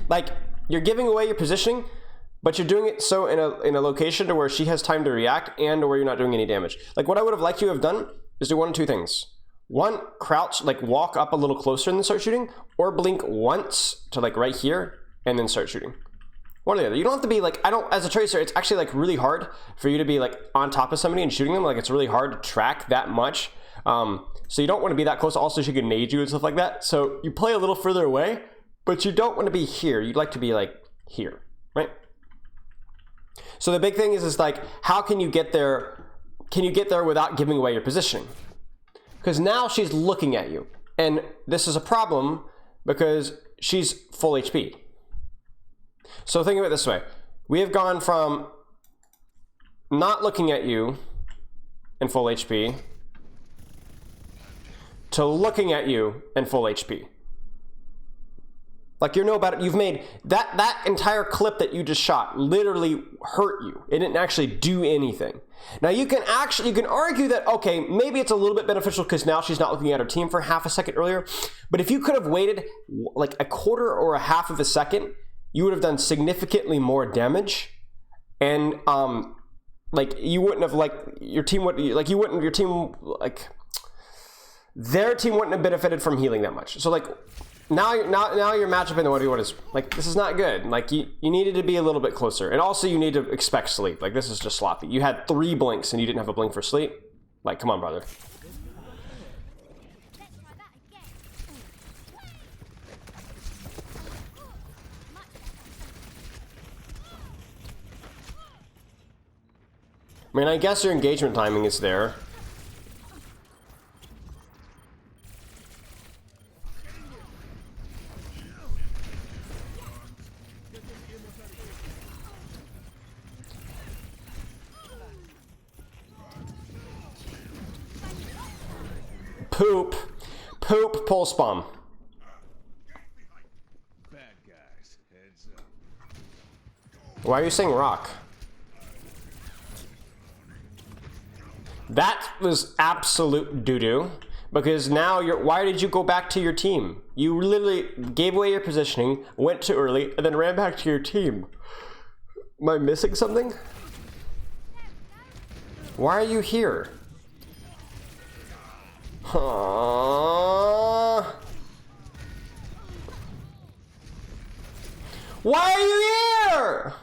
like, you're giving away your positioning, but you're doing it so in a location to where she has time to react and where you're not doing any damage. Like, what I would have liked you to have done is do one of two things. One, crouch, like walk up a little closer and then start shooting, or blink once to like right here and then start shooting. One or the other. You don't have to be like, as a tracer, it's actually like really hard for you to be like on top of somebody and shooting them. Like, it's really hard to track that much. So you don't want to be that close. Also, she can nade you and stuff like that. So you play a little further away, but you don't want to be here. You'd like to be like here, right? So the big thing is like, how can you get there? Can you get there without giving away your positioning? Because now she's looking at you. And this is a problem because she's full HP. So think of it this way. We have gone from not looking at you in full HP to looking at you in full HP. Like, you know about it. You've made that entire clip that you just shot literally hurt you. It didn't actually do anything. Now you can argue that, okay, maybe it's a little bit beneficial because now she's not looking at her team for half a second earlier. But if you could have waited like a quarter or a half of a second, you would have done significantly more damage. And like, you wouldn't have, like, their team wouldn't have benefited from healing that much. So like, now your matchup in the 1v1 is like, this is not good. Like, you needed to be a little bit closer, and also you need to expect sleep. Like, this is just sloppy. You had 3 blinks and you didn't have a blink for sleep. Like, come on, brother. I mean, I guess your engagement timing is there. Poop, pulse bomb. Bad guys, heads up. Why are you saying rock? That was absolute doo-doo. Because now why did you go back to your team? You literally gave away your positioning, went too early, and then ran back to your team. Am I missing something? Why are you here? Why are you here?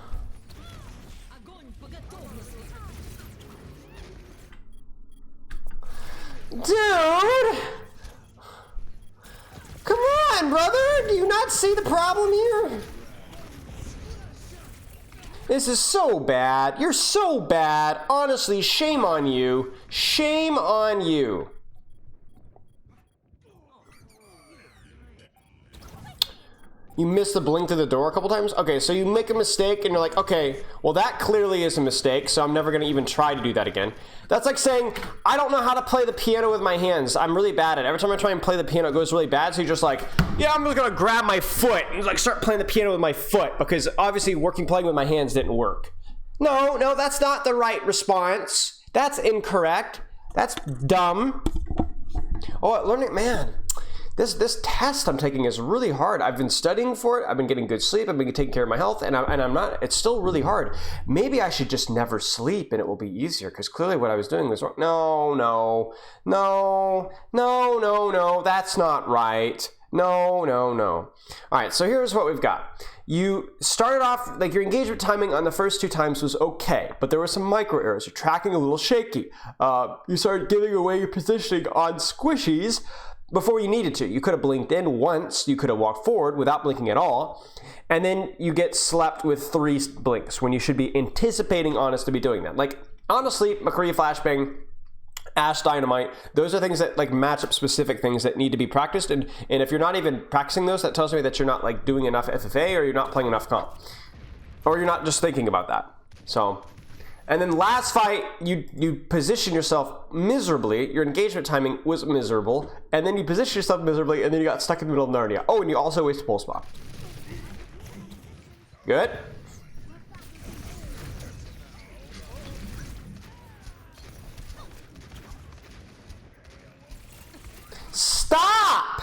Dude! Come on, brother! Do you not see the problem here? This is so bad. You're so bad. Honestly, shame on you. Shame on you. You missed the blink to the door a couple times? Okay, so you make a mistake and you're like, okay, well, that clearly is a mistake, so I'm never going to even try to do that again. That's like saying, I don't know how to play the piano with my hands. I'm really bad at it. Every time I try and play the piano, it goes really bad, so you're just like, yeah, I'm just going to grab my foot and like start playing the piano with my foot, because obviously playing with my hands didn't work. No, that's not the right response. That's incorrect. That's dumb. Oh, learning, man. This test I'm taking is really hard. I've been studying for it. I've been getting good sleep. I've been taking care of my health, and I'm not. It's still really hard. Maybe I should just never sleep, and it will be easier. Because clearly, what I was doing was wrong. No. That's not right. No. All right. So here's what we've got. You started off, like, your engagement timing on the first 2 times was okay, but there were some micro errors. You're tracking a little shaky. You started giving away your positioning on squishies before you needed to. You could have blinked in once, you could have walked forward without blinking at all, and then you get slapped with 3 blinks when you should be anticipating Honest to be doing that. Like, honestly, McCree, Flashbang, Ash Dynamite, those are things that, like, matchup specific things that need to be practiced, and if you're not even practicing those, that tells me that you're not, like, doing enough FFA, or you're not playing enough comp, or you're not just thinking about that. So, and then last fight, you position yourself miserably. Your engagement timing was miserable. And then you position yourself miserably, and then you got stuck in the middle of Narnia. Oh, and you also wasted pulse spot. Good. Stop!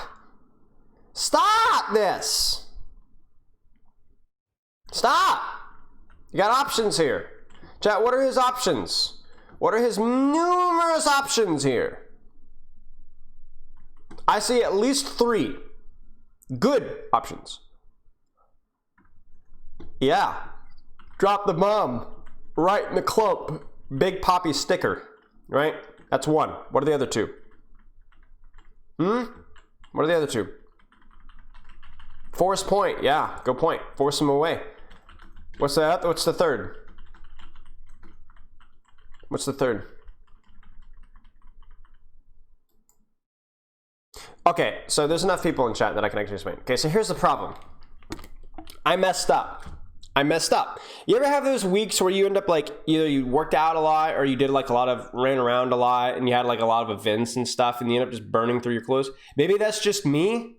Stop this! Stop! You got options here. Chat, what are his options? What are his numerous options here? I see at least 3 good options. Yeah. Drop the bomb right in the clump. Big Poppy sticker, right? That's 1. What are the other 2? What are the other 2? Force point. Yeah, go point. Force him away. What's that? What's the third? What's the third? Okay, so there's enough people in chat that I can actually explain. Okay, so here's the problem. I messed up. You ever have those weeks where you end up like either you worked out a lot or you did like ran around a lot and you had like a lot of events and stuff and you end up just burning through your clothes? Maybe that's just me.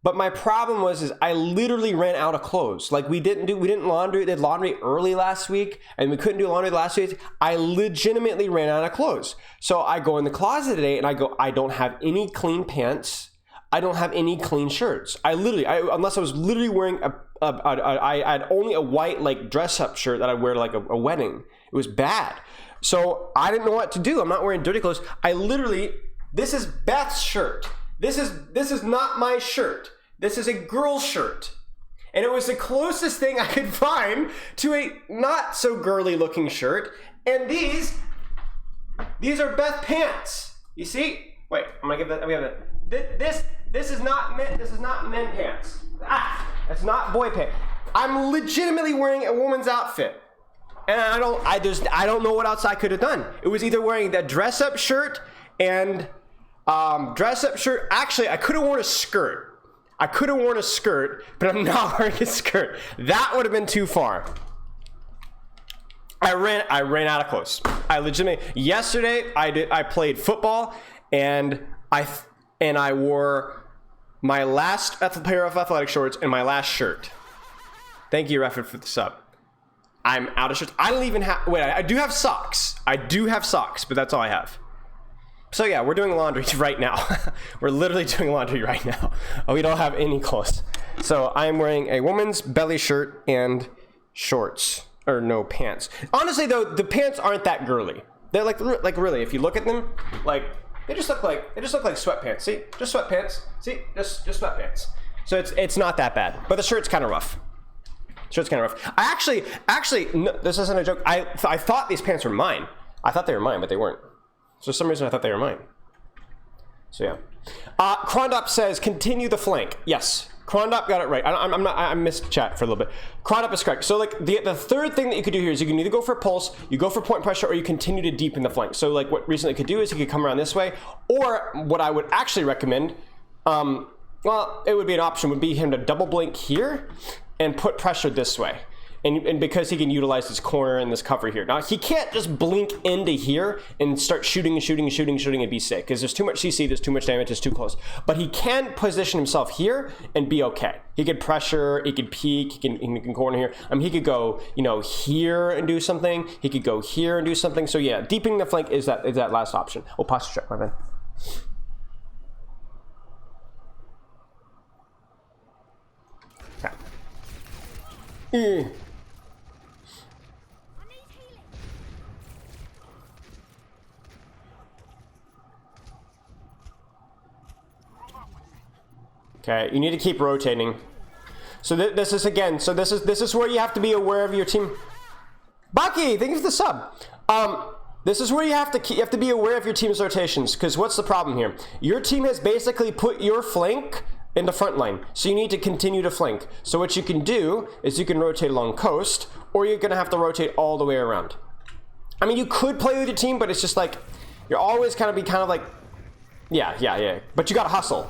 But my problem was I literally ran out of clothes. Like we did laundry early last week and we couldn't do laundry last week. I legitimately ran out of clothes. So I go in the closet today and I don't have any clean pants. I don't have any clean shirts. Unless I was literally wearing I had only a white like dress up shirt that I wear to like a wedding. It was bad. So I didn't know what to do. I'm not wearing dirty clothes. This is Beth's shirt. This is not my shirt. This is a girl's shirt. And it was the closest thing I could find to a not so girly looking shirt. And these are Beth pants. You see? Wait, I'm gonna give that. This is not men pants. That's not boy pants. I'm legitimately wearing a woman's outfit. And I don't know what else I could have done. It was either wearing that dress up shirt and Actually, I could have worn a skirt. But I'm not wearing a skirt. That would have been too far. I ran out of clothes. Yesterday I played football and I wore my last pair of athletic shorts and my last shirt. Thank you, Rafford, for the sub. I'm out of shirts. I don't even have, wait, I do have socks. But that's all I have. So yeah, we're doing laundry right now. We're literally doing laundry right now. We don't have any clothes. So I'm wearing a woman's belly shirt and shorts, or no, pants. Honestly though, the pants aren't that girly. They're like really, if you look at them, like they just look like sweatpants. See, just sweatpants. See, just sweatpants. So it's not that bad, but the shirt's kind of rough. I actually, no, this isn't a joke. I thought these pants were mine. I thought they were mine, but they weren't. So for some reason I thought they were mine. So yeah. Krondop says, continue the flank. Yes, Krondop got it right. I missed chat for a little bit. Krondop is correct. So like the third thing that you could do here is you can either go for pulse, you go for point pressure, or you continue to deepen the flank. So like what recently could do is you could come around this way, or what I would actually recommend, well, it would be an option, would be him to double blink here and put pressure this way. And because he can utilize this corner and this cover here. Now, he can't just blink into here and start shooting and be sick, because there's too much CC, there's too much damage, it's too close. But he can position himself here and be okay. He could pressure, he could peek, he can corner here. I mean, he could go, here and do something. He could go here and do something. So yeah, deepening the flank is that last option. Oh, posture check, my man. Okay. Okay, you need to keep rotating. So this is where you have to be aware of your team. Bucky, thank you for the sub. This is where you have to be aware of your team's rotations, because what's the problem here? Your team has basically put your flank in the front line, so you need to continue to flank. So what you can do is you can rotate along coast, or you're gonna have to rotate all the way around. I mean, you could play with your team, but it's just like you're always kind of like, yeah. But you gotta hustle.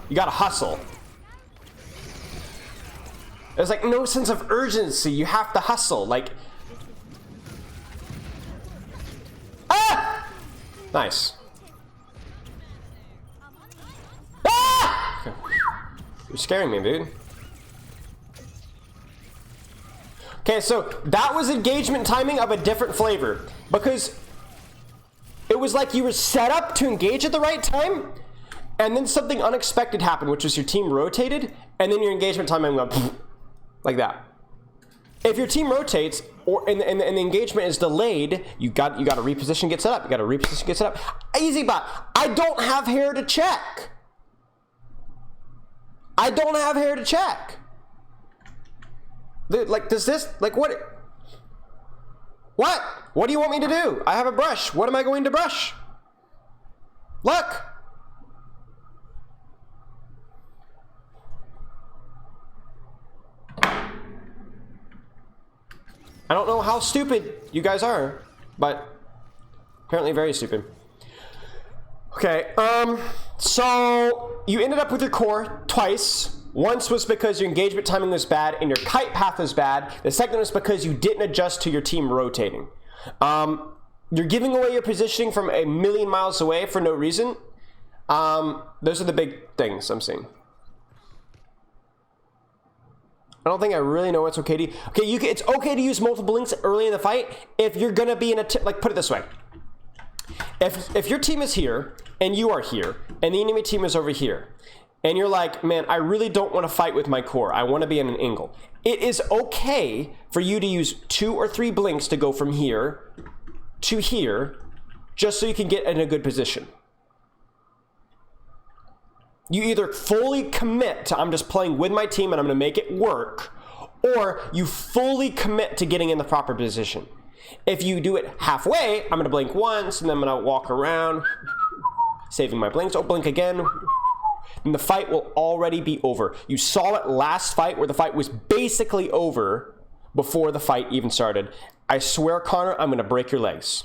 There's like no sense of urgency. You have to hustle. Like, nice. You're scaring me, dude. Okay, so that was engagement timing of a different flavor, because it was like you were set up to engage at the right time, and then something unexpected happened, which was your team rotated, and then your engagement timing went like that. If your team rotates and the engagement is delayed, you got to reposition, get set up. You got to reposition, get set up. Easy bot. I don't have hair to check. I don't have hair to check. Like, does this, like, what? What? What do you want me to do? I have a brush. What am I going to brush? Look. I don't know how stupid you guys are, but apparently very stupid. Okay, so you ended up with your core twice. Once was because your engagement timing was bad and your kite path was bad. The second was because you didn't adjust to your team rotating. You're giving away your positioning from a million miles away for no reason. Those are the big things I'm seeing. I don't think I really know what's okay to. Okay, it's okay to use multiple links early in the fight if you're gonna be in a like. Put it this way: if your team is here and you are here, and the enemy team is over here, and you're like, man, I really don't want to fight with my core. I want to be in an angle. It is okay for you to use 2 or 3 blinks to go from here to here, just so you can get in a good position. You either fully commit to I'm just playing with my team and I'm going to make it work, or you fully commit to getting in the proper position. If you do it halfway, I'm going to blink once and then I'm going to walk around, saving my blinks. Oh, blink again. And the fight will already be over. You saw it last fight where the fight was basically over before the fight even started. I swear, Connor, I'm going to break your legs.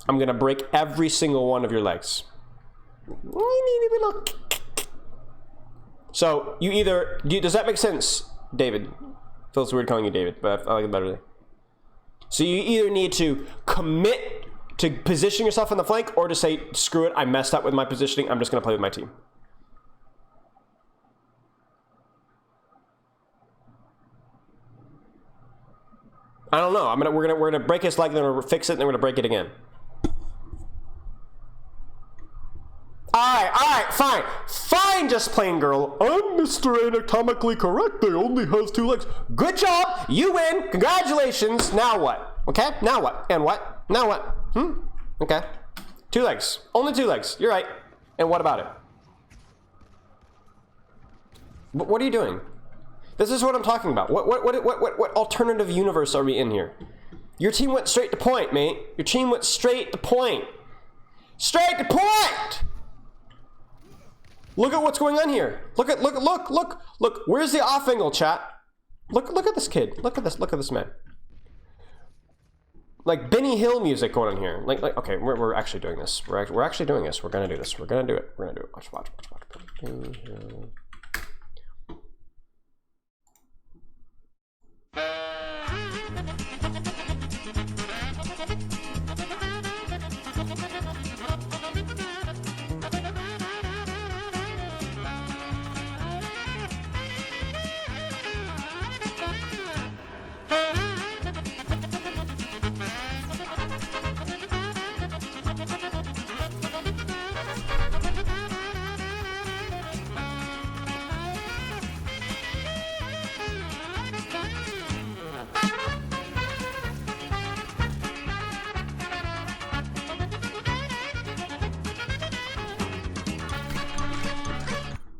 I'm going to break every single one of your legs. So, you either... does that make sense, David? Feels weird calling you David, but I like it better. So, you either need to commit to position yourself on the flank, or to say, screw it, I messed up with my positioning, I'm just going to play with my team. I don't know. We're gonna break his leg, then we're gonna fix it, and then we're gonna break it again. Alright, fine, just plain girl. I'm Mr. Anatomically Correct. They only has 2 legs. Good job, you win, congratulations. Now what? Okay, now what? And what? Now what? Okay. 2 legs, only 2 legs, you're right. And what about it? But what are you doing? This is what I'm talking about. What alternative universe are we in here? Your team went straight to point, mate. Your team went straight to point. Straight to point! Look at what's going on here. Look. Where's the off angle, chat? Look at this kid. Look at this man. Like Benny Hill music going on here. Like okay, we're actually doing this. We're actually doing this. We're gonna do this. We're gonna do it. Watch. Benny Hill.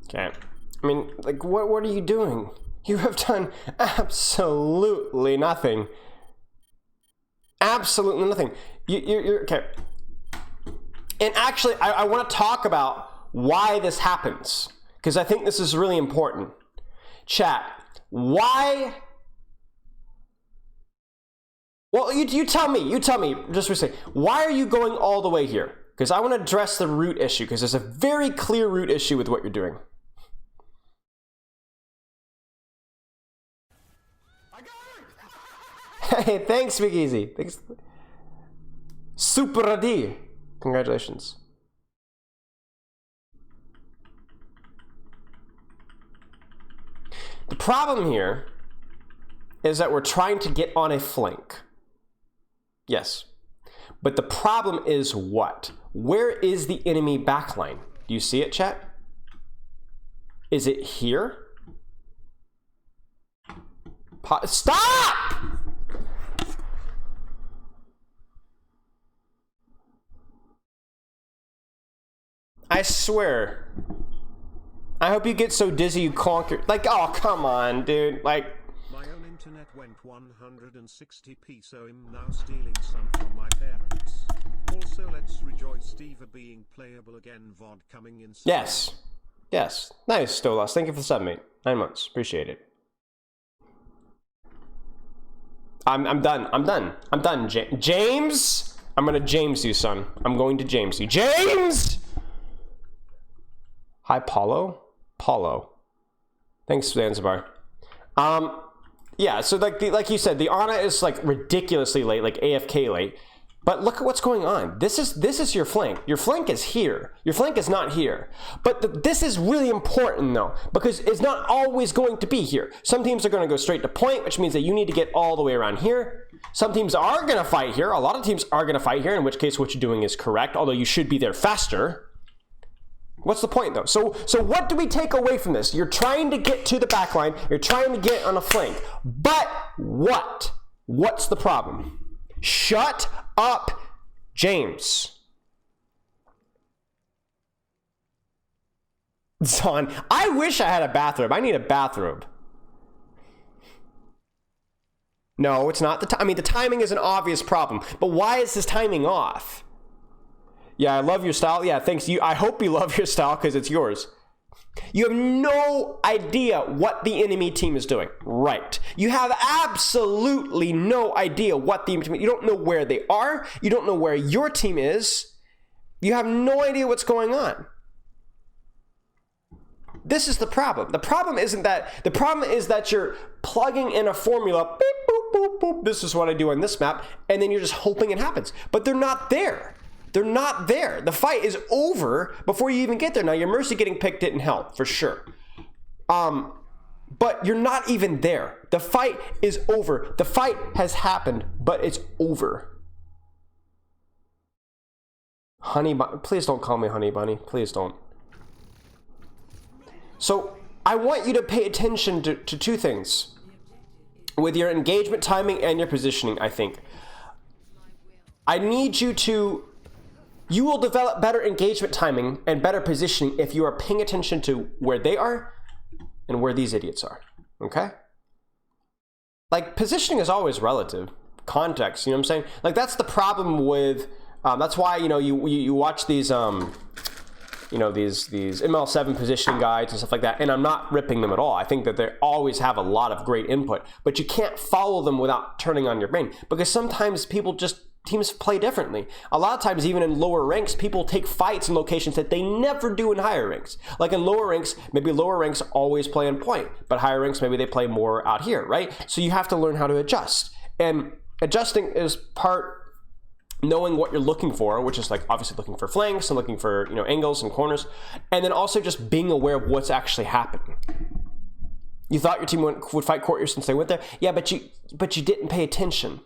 Okay. I mean, like, what are you doing? You have done absolutely nothing. Absolutely nothing. You're okay. And actually, I want to talk about why this happens, because I think this is really important. Chat, why? Well, you tell me, just for a second, why are you going all the way here? Because I want to address the root issue, because there's a very clear root issue with what you're doing. Hey, thanks, Big Easy. Thanks. Super D. Congratulations. The problem here is that we're trying to get on a flank. Yes. But the problem is what? Where is the enemy backline? Do you see it, chat? Is it here? Stop! I swear. I hope you get so dizzy you conquer. Like, oh, come on, dude. Like. My own internet went 160p, so I'm now stealing some from my parents. Also, let's rejoice Steve being playable again. VOD coming in. Yes. Yes. Nice, Stolas. Thank you for the sub, mate. 9 months. Appreciate it. I'm done. I'm done, James. I'm gonna James you, son. I'm going to James you. James! Hi, Paulo. Thanks, Zanzibar. Yeah, so like you said, the Ana is like ridiculously late, like AFK late. But look at what's going on. This is your flank. Your flank is here. Your flank is not here. But this is really important though, because it's not always going to be here. Some teams are going to go straight to point, which means that you need to get all the way around here. Some teams are going to fight here. A lot of teams are going to fight here, in which case what you're doing is correct, although you should be there faster. What's the point though? So what do we take away from this? You're trying to get to the back line. You're trying to get on a flank. But what? What's the problem? Shut up, James. Son, I wish I had a bathrobe. I need a bathrobe. No, it's not the I mean, the timing is an obvious problem, but why is this timing off? Yeah, I love your style. Yeah, thanks. I hope you love your style because it's yours. You have no idea what the enemy team is doing. Right. You have absolutely no idea what the enemy team is. You don't know where they are. You don't know where your team is. You have no idea what's going on. This is the problem. The problem isn't that. The problem is that you're plugging in a formula. Beep, boop, boop, boop. This is what I do on this map. And then you're just hoping it happens. But they're not there. They're not there. The fight is over before you even get there. Now, your Mercy getting picked didn't help, for sure. But you're not even there. The fight is over. The fight has happened, but it's over. Honey Bunny. Please don't call me Honey Bunny. Please don't. So, I want you to pay attention to two things. With your engagement timing and your positioning, I think. I need you to... You will develop better engagement timing and better positioning if you are paying attention to where they are and where these idiots are, okay? Like, positioning is always relative. Context, you know what I'm saying? Like, that's the problem with, that's why, you know, you watch these, you know, these ML7 positioning guides and stuff like that, and I'm not ripping them at all. I think that they always have a lot of great input, but you can't follow them without turning on your brain, because sometimes teams play differently. A lot of times, even in lower ranks, people take fights in locations that they never do in higher ranks. Like in lower ranks, maybe lower ranks always play in point, but higher ranks, maybe they play more out here, right? So you have to learn how to adjust. And adjusting is part knowing what you're looking for, which is like obviously looking for flanks and looking for, you know, angles and corners, and then also just being aware of what's actually happening. You thought your team would fight courtiers since they went there? Yeah, but you didn't pay attention.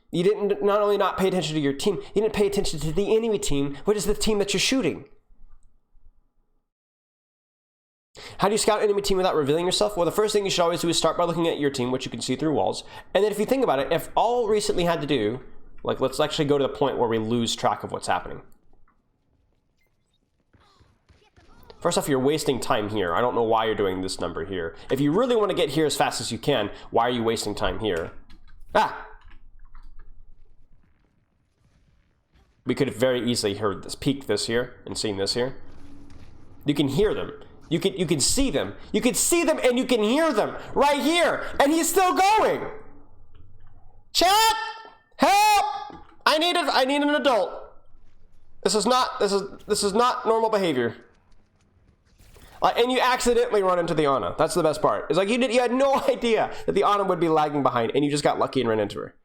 You didn't not only not pay attention to your team, you didn't pay attention to the enemy team, which is the team that you're shooting. How do you scout enemy team without revealing yourself? Well, the first thing you should always do is start by looking at your team, which you can see through walls. And then if you think about it, if all recently had to do, like, let's actually go to the point where we lose track of what's happening. First off, you're wasting time here. I don't know why you're doing this number here. If you really want to get here as fast as you can, why are you wasting time here? Ah! We could have very easily heard this, peeked this here, and seen this here. You can hear them. You can see them. You can see them and you can hear them right here. And he's still going. Chat! Help! I need an adult. This is not normal behavior. And you accidentally run into the Ana. That's the best part. It's like you had no idea that the Ana would be lagging behind, and you just got lucky and ran into her.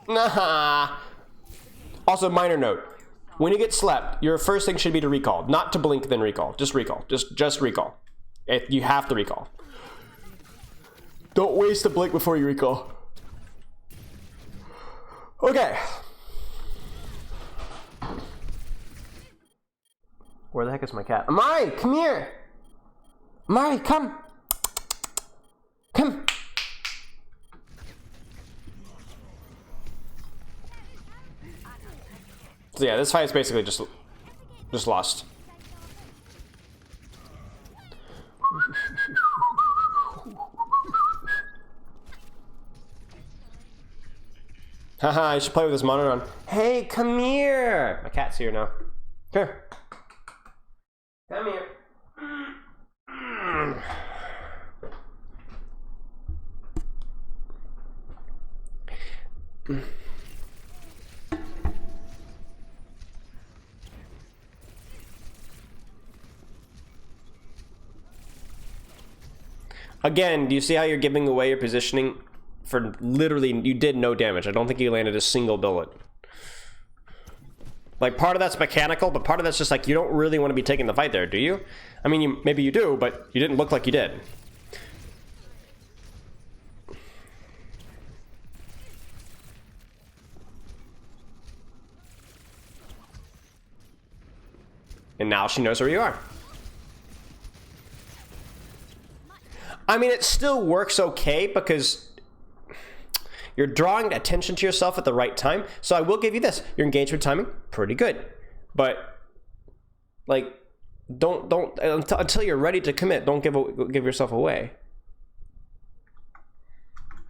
Nah. Also, minor note. When you get slept, your first thing should be to recall. Not to blink, then recall. Just recall. Just recall. You have to recall. Don't waste a blink before you recall. Okay. Where the heck is my cat? Amari, come here. Amari, come. Come. So yeah, this fight is basically just lost. Haha, I should play with this monitor on. Hey, come here! My cat's here now. Here. Come here. Again, do you see how you're giving away your positioning for literally, you did no damage. I don't think you landed a single bullet. Like, part of that's mechanical, but part of that's just like, you don't really want to be taking the fight there, do you? I mean, maybe you do, but you didn't look like you did. And now she knows where you are. I mean, it still works okay because you're drawing attention to yourself at the right time. So I will give you this. Your engagement timing, pretty good. But, like, don't until you're ready to commit, don't give yourself away.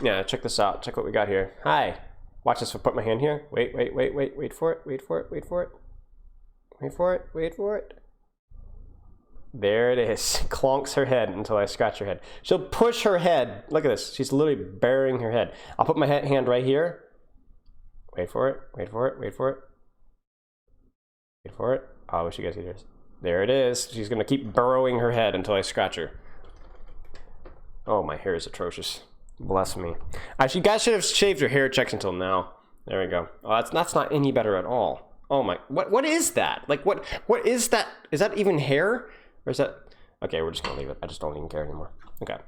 Yeah, check this out. Check what we got here. Hi. Watch this. I'll put my hand here. Wait for it. Wait for it. Wait for it. Wait for it. Wait for it. There it is. Clonks her head until I scratch her head. She'll push her head. Look at this. She's literally burying her head. I'll put my hand right here. Wait for it. Wait for it. Wait for it. Wait for it. Oh, I wish you guys could hear this. There it is. She's going to keep burrowing her head until I scratch her. Oh, my hair is atrocious. Bless me. Actually, you guys should have shaved your hair checks until now. There we go. Oh, that's not any better at all. Oh my, what is that? Like, what is that? Is that even hair? Or is that... Okay, we're just gonna leave it. I just don't even care anymore. Okay.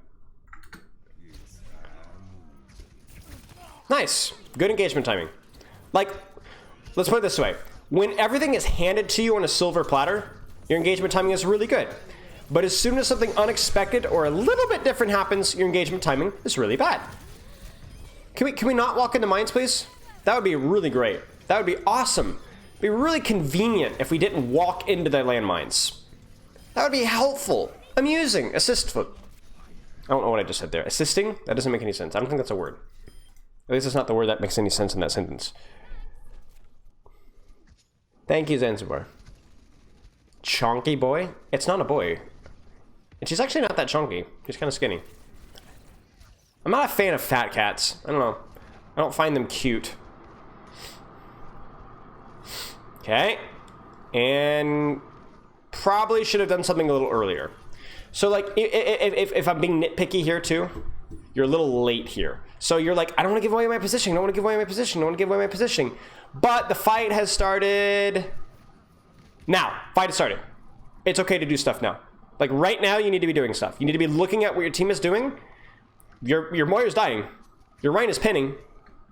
Nice. Good engagement timing. Like, let's put it this way. When everything is handed to you on a silver platter, your engagement timing is really good. But as soon as something unexpected or a little bit different happens, your engagement timing is really bad. Can we not walk into mines, please? That would be really great. That would be awesome. It'd be really convenient if we didn't walk into the landmines. That would be helpful. Amusing. Assistful. I don't know what I just said there. Assisting? That doesn't make any sense. I don't think that's a word. At least it's not the word that makes any sense in that sentence. Thank you, Zanzibar. Chonky boy? It's not a boy. And she's actually not that chunky. She's kind of skinny. I'm not a fan of fat cats. I don't know. I don't find them cute. Okay. And... probably should have done something a little earlier. So like, if I'm being nitpicky here too, you're a little late here. So you're like, I don't want to give away my position. I don't want to give away my position. I don't want to give away my position. But the fight has started. Now, fight has started. It's okay to do stuff now. Like right now, you need to be doing stuff. You need to be looking at what your team is doing. Your Moira's dying. Your Rhine is pinning.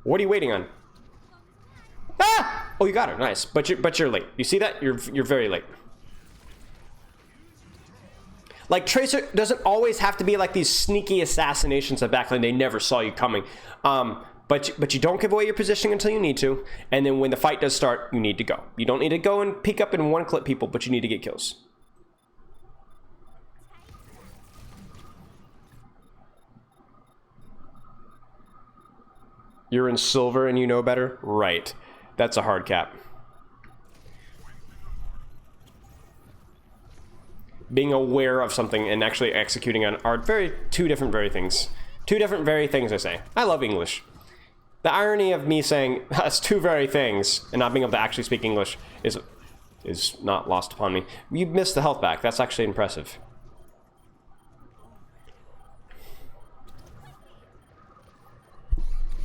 What are you waiting on? Ah! Oh, you got her. Nice. But you're late. You see that? You're very late. Like, Tracer doesn't always have to be like these sneaky assassinations of backline. They never saw you coming. But you don't give away your positioning until you need to. And then when the fight does start, you need to go. You don't need to go and peek up and one-clip people, but you need to get kills. You're in silver and you know better? Right. That's a hard cap. Being aware of something and actually executing on are two different very things. Two different very things, I say. I love English. The irony of me saying that's two very things and not being able to actually speak English is not lost upon me. You missed the health back. That's actually impressive.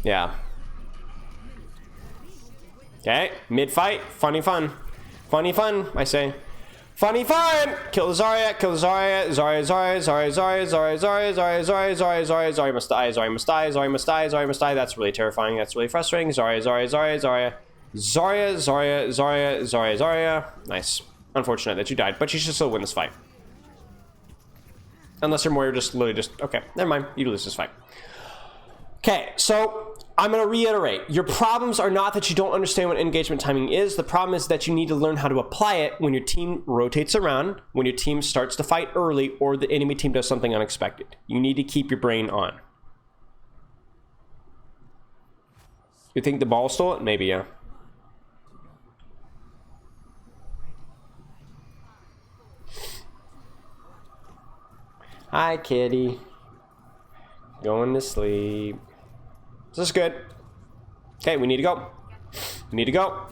Yeah. Okay, mid-fight, funny fun. Funny fun, I say. Funny fun! Kill the Zarya, kill the Zarya, Zarya must die, Zarya must die, Zarya must die, Zarya must die. That's really terrifying, that's really frustrating. Zarya. Nice. Unfortunate that you died, but you should still win this fight. Unless you're more just literally just, okay, never mind, you lose this fight. Okay, so I'm going to reiterate. Your problems are not that you don't understand what engagement timing is. The problem is that you need to learn how to apply it when your team rotates around, when your team starts to fight early, or the enemy team does something unexpected. You need to keep your brain on. You think the ball stole it? Maybe, yeah. Hi, kitty. Going to sleep. This is good. Okay, we need to go. We need to go.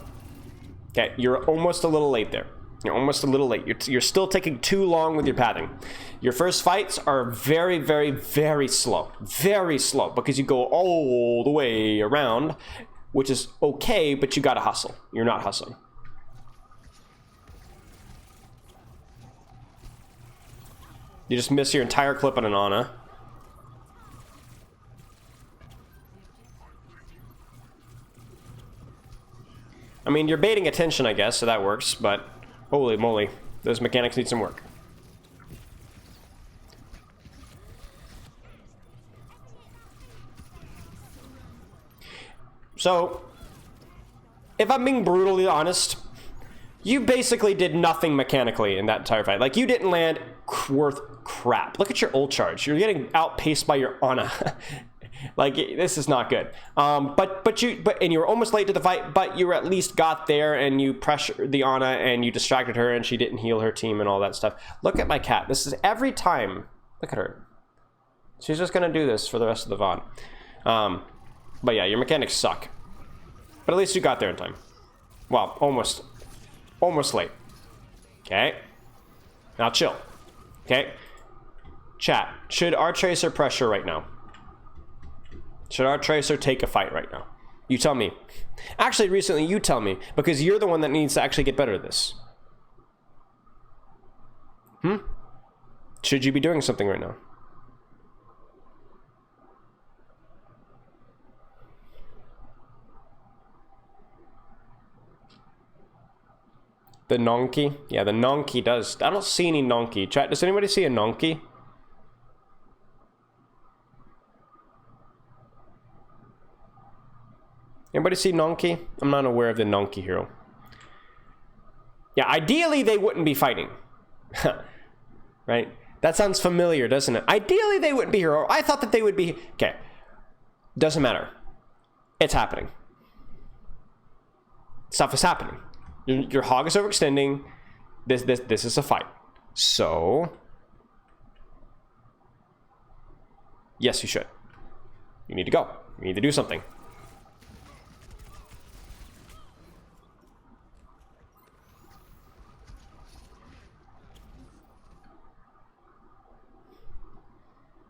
Okay, you're almost a little late there. You're almost a little late. You're still taking too long with your pathing. Your first fights are very, very, very slow. Very slow, because you go all the way around, which is okay, but you gotta hustle. You're not hustling. You just miss your entire clip on an Ana. I mean, you're baiting attention, I guess, so that works, but holy moly, those mechanics need some work. So, if I'm being brutally honest, you basically did nothing mechanically in that entire fight. Like, you didn't land worth crap. Look at your ult charge. You're getting outpaced by your Ana. Like, this is not good. But you were almost late to the fight, but you at least got there and you pressured the Ana and you distracted her and she didn't heal her team and all that stuff. Look at my cat. This is every time. Look at her. She's just gonna do this for the rest of the VOD. But yeah, your mechanics suck. But at least you got there in time. Well, almost late. Okay. Now chill. Okay. Chat. Should our Tracer pressure right now? Should our Tracer take a fight right now? You tell me. Actually, recently, you tell me, because you're the one that needs to actually get better at this. Should you be doing something right now? The Nonki? Yeah, the Nonki does. I don't see any Nonki. Chat, does anybody see a Nonki? Anybody see Nonki? I'm not aware of the Nonki hero. Yeah, ideally they wouldn't be fighting. Right? That sounds familiar, doesn't it? Ideally they wouldn't be hero. I thought that they would be... Okay. Doesn't matter. It's happening. Stuff is happening. Your hog is overextending. This is a fight. So... Yes, you should. You need to go. You need to do something.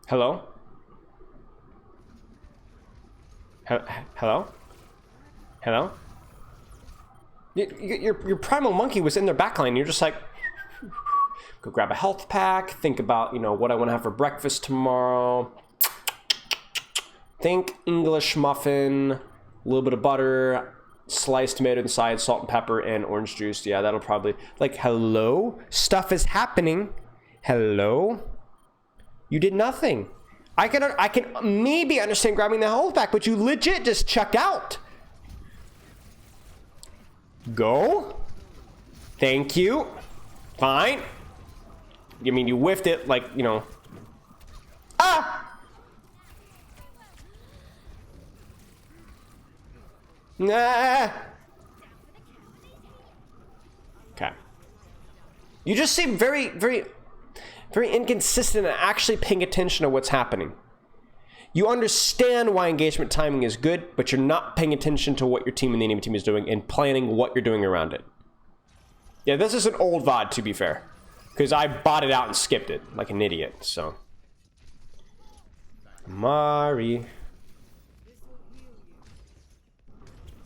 Hello? Hello? Hello? Your primal monkey was in their backline. You're just like, go grab a health pack. Think about, you know, what I want to have for breakfast tomorrow. Think English muffin, a little bit of butter, sliced tomato inside, salt and pepper, and orange juice. Yeah, that'll probably, like, hello? Stuff is happening. Hello? You did nothing. I can maybe understand grabbing the health back, but you legit just checked out. Go. Thank you. Fine. I mean, you whiffed it like, you know. Ah! Nah. Okay. You just seem very inconsistent and actually paying attention to what's happening. You understand why engagement timing is good, but you're not paying attention to what your team and the enemy team is doing and planning what you're doing around it. Yeah, this is an old VOD, to be fair, because I bought it out and skipped it like an idiot, so. Mari.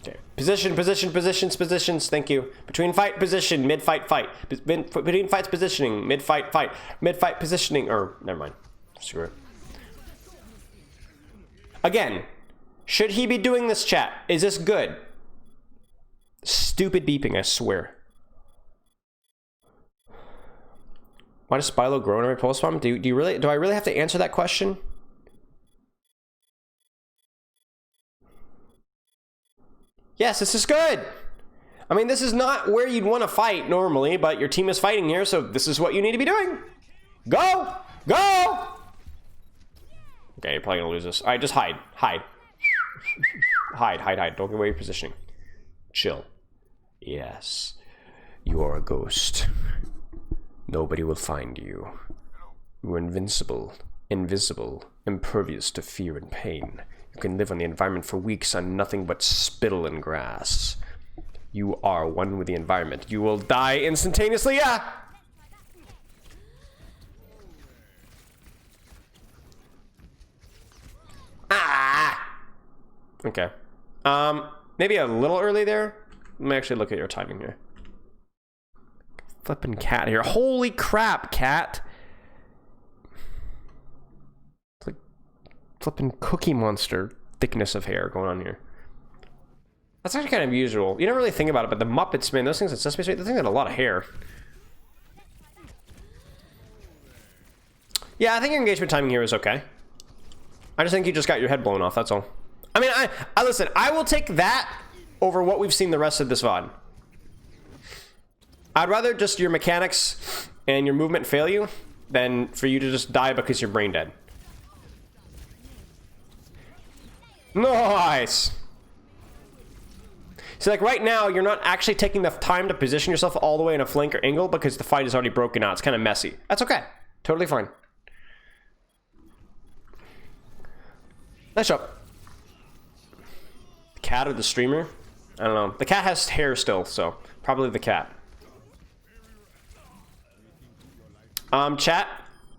Okay. Positions, thank you. Between fight, position, mid-fight, fight. Between fights, positioning, mid-fight, fight. Mid-fight, positioning, or, never mind. Screw it. Again, should he be doing this, chat? Is this good? Stupid beeping, I swear. Why does Spilo grow in every pulse bomb? Do I really have to answer that question? Yes, this is good. I mean, this is not where you'd want to fight normally, but your team is fighting here, so this is what you need to be doing. Go! Go! Okay, you're probably gonna lose this. All right, just hide. Hide. Hide. Don't give away your positioning. Chill. Yes. You are a ghost. Nobody will find you. You are invincible, invisible, impervious to fear and pain. You can live on the environment for weeks on nothing but spittle and grass. You are one with the environment. You will die instantaneously. Yeah. Ah. Okay. Maybe a little early there. Let me actually look at your timing here. Flipping cat here. Holy crap, cat. It's like flipping Cookie Monster thickness of hair going on here. That's actually kind of usual. You don't really think about it, but the Muppets, man, those things at Sesame Street, they think got a lot of hair. Yeah, I think your engagement timing here is okay. I just think you just got your head blown off, that's all. I mean, I listen, I will take that over what we've seen the rest of this VOD. I'd rather just your mechanics and your movement fail you than for you to just die because you're brain dead. Nice! See, like right now, you're not actually taking the time to position yourself all the way in a flank or angle because the fight is already broken out. It's kind of messy. That's okay. Totally fine. Nice job. The cat or the streamer? I don't know. The cat has hair still, so probably the cat. Chat,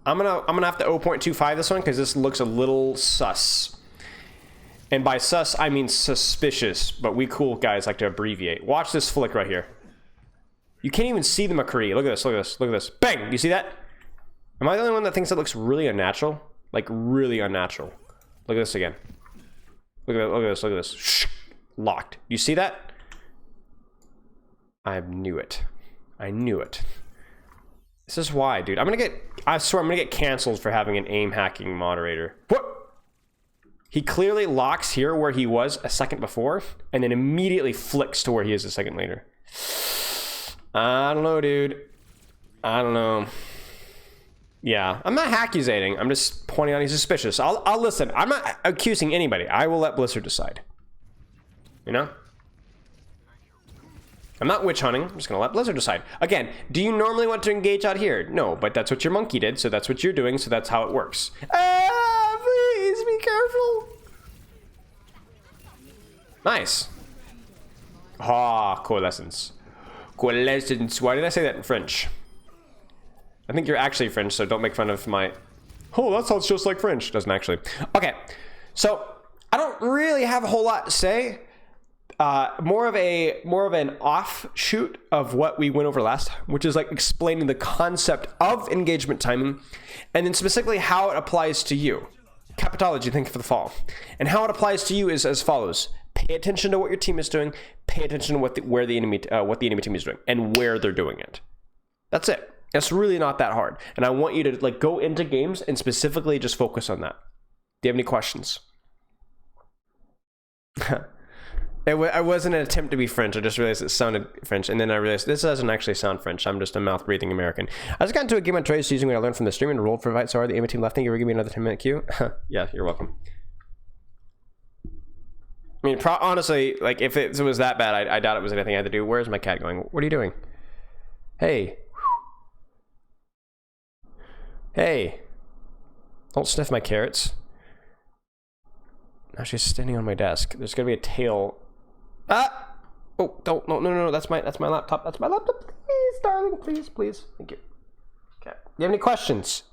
I'm gonna have to 0.25 this one because this looks a little sus. And by sus, I mean suspicious, but we cool guys like to abbreviate. Watch this flick right here. You can't even see the McCree. Look at this, look at this, look at this. Bang! You see that? Am I the only one that thinks it looks really unnatural? Like, really unnatural. Look at this again. Look at that, look at this, look at this. Shh. Locked. You see that? I knew it. I knew it. This is why, dude. I swear I'm gonna get canceled for having an aim hacking moderator. What? He clearly locks here where he was a second before, and then immediately flicks to where he is a second later. I don't know, dude. I don't know. Yeah, I'm not accusating. I'm just pointing out he's suspicious. I'll listen. I'm not accusing anybody. I will let Blizzard decide. You know? I'm not witch hunting. I'm just gonna let Blizzard decide. Again, do you normally want to engage out here? No, but that's what your monkey did, so that's what you're doing, so that's how it works. Ah, please be careful. Nice. Ah, coalescence. Coalescence. Why did I say that in French? I think you're actually French, so don't make fun of my... Oh, that sounds just like French. Doesn't actually. Okay, so I don't really have a whole lot to say. More of an offshoot of what we went over last time, which is like explaining the concept of engagement timing, and then specifically how it applies to you. Capitology, thank you for the follow. And how it applies to you is as follows: pay attention to what your team is doing, pay attention to what the enemy team is doing, and where they're doing it. That's it. It's really not that hard, and I want you to like go into games and specifically just focus on that. Do you have any questions? It wasn't an attempt to be French. I just realized it sounded French, and then I realized this doesn't actually sound French. I'm just a mouth-breathing American. I just got into a game on Trace using what I learned from the stream and rolled for a fight. Sorry, the aim team left. Think you were giving me another 10-minute queue? Yeah, you're welcome. I mean, honestly, like if it was that bad, I doubt it was anything I had to do. Where's my cat going? What are you doing? Hey. Hey. Don't sniff my carrots. Now she's standing on my desk. There's gonna be a tail. Ah! Oh, don't, no, that's my laptop. That's my laptop. Please, darling, please. Thank you. Okay. Do you have any questions?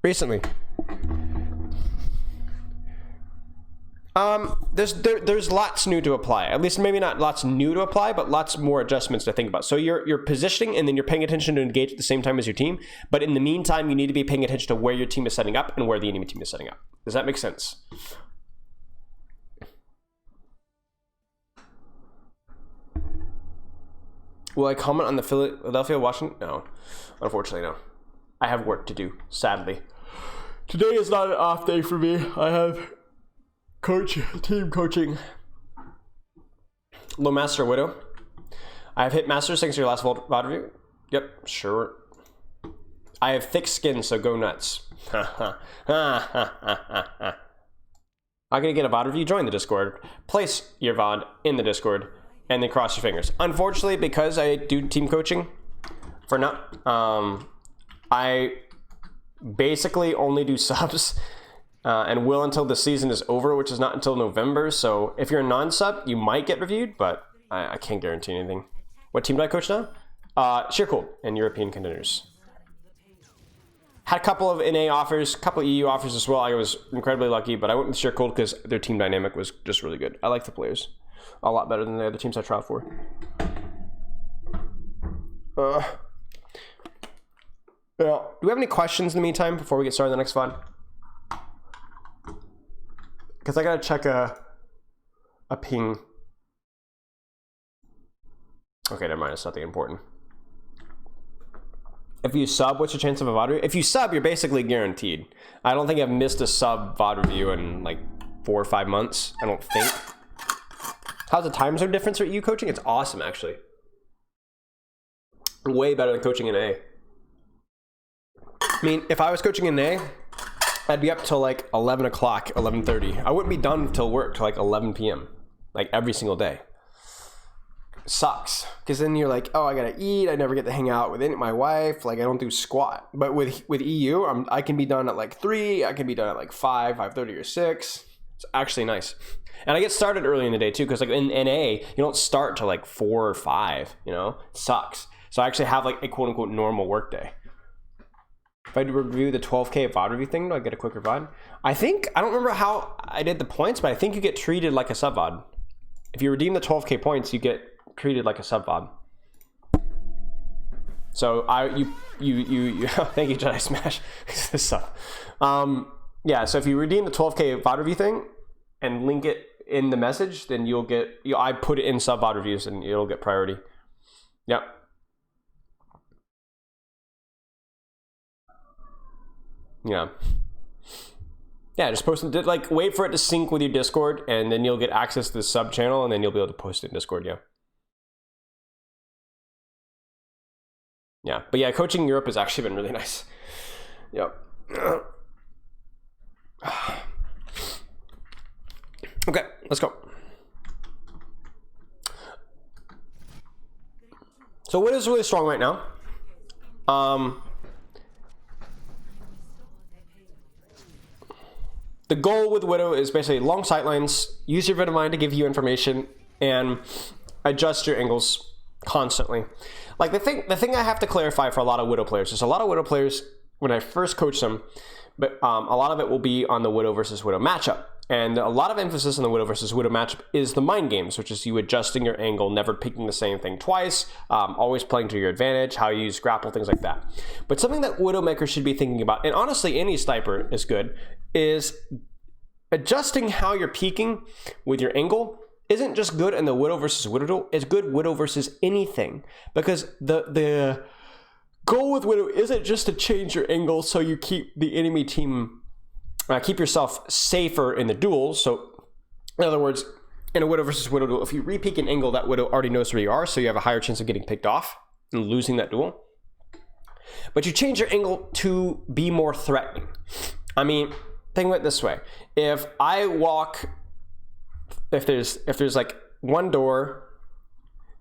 Recently. There's lots new to apply. At least maybe not lots new to apply, but lots more adjustments to think about. So you're positioning, and then you're paying attention to engage at the same time as your team. But in the meantime, you need to be paying attention to where your team is setting up and where the enemy team is setting up. Does that make sense? Will I comment on the Philadelphia, Washington? No, unfortunately, no. I have work to do, sadly. Today is not an off day for me. I have team coaching. Low Master Widow. I have hit Masters thanks to your last VOD review. Yep, sure. I have thick skin, so go nuts. I'm gonna get a VOD review. Join the Discord. Place your VOD in the Discord, and then cross your fingers. Unfortunately, because I do team coaching for now, I basically only do subs and will until the season is over, which is not until November. So if you're a non-sub, you might get reviewed, but I can't guarantee anything. What team do I coach now? Sheer Cold and European contenders. Had a couple of NA offers, a couple of EU offers as well. I was incredibly lucky, but I went with Sheer Cold because their team dynamic was just really good. I like the players a lot better than the other teams I tried for. Yeah. Do we have any questions in the meantime before we get started on the next VOD? Because I gotta check a ping. Okay, never mind. It's nothing important. If you sub, what's your chance of a VOD review? If you sub, you're basically guaranteed. I don't think I've missed a sub VOD review in like 4 or 5 months. I don't think. How's the time zone difference for EU coaching? It's awesome, actually. Way better than coaching in A. I mean, if I was coaching in A, I'd be up till like 11 o'clock, 11:30. I wouldn't be done till work till like 11 p.m. Like every single day. Sucks, because then you're like, oh, I gotta eat. I never get to hang out with my wife. Like I don't do squat. But with EU, I can be done at like 3. I can be done at like 5, 5:30 or 6. It's actually nice. And I get started early in the day too, because like in NA, you don't start till like 4 or 5. You know, it sucks. So I actually have like a quote unquote normal work day. If I review the 12K VOD review thing, do I get a quicker VOD? I don't remember how I did the points, but I think you get treated like a sub VOD. If you redeem the 12K points, you get treated like a sub VOD. So you thank you, Jedi Smash. This sub. Yeah, so if you redeem the 12K VOD review thing and link it in the message, then you'll get, I put it in sub VOD reviews and it'll get priority. Yep. Yeah. Yeah, just post it, like wait for it to sync with your Discord and then you'll get access to the sub channel and then you'll be able to post it in Discord, yeah. Yeah, but yeah, coaching Europe has actually been really nice. Yep. Okay, let's go. So what is really strong right now? The goal with Widow is basically long sightlines, use your Widowmind to give you information, and adjust your angles constantly. Like the thing I have to clarify for a lot of Widow players is a lot of Widow players, when I first coach them, but a lot of it will be on the Widow versus Widow matchup. And a lot of emphasis on the Widow versus Widow matchup is the mind games, which is you adjusting your angle, never picking the same thing twice, always playing to your advantage, how you use grapple, things like that. But something that Widowmaker should be thinking about, and honestly any sniper is good, is adjusting how you're peeking with your angle isn't just good in the Widow versus Widow duel, it's good Widow versus anything. Because the goal with Widow isn't just to change your angle so you keep the enemy team, keep yourself safer in the duel. So in other words, in a Widow versus Widow duel, if you re-peek an angle, that Widow already knows where you are, so you have a higher chance of getting picked off and losing that duel. But you change your angle to be more threatening. I mean, think of it this way. If I walk, if there's like one door,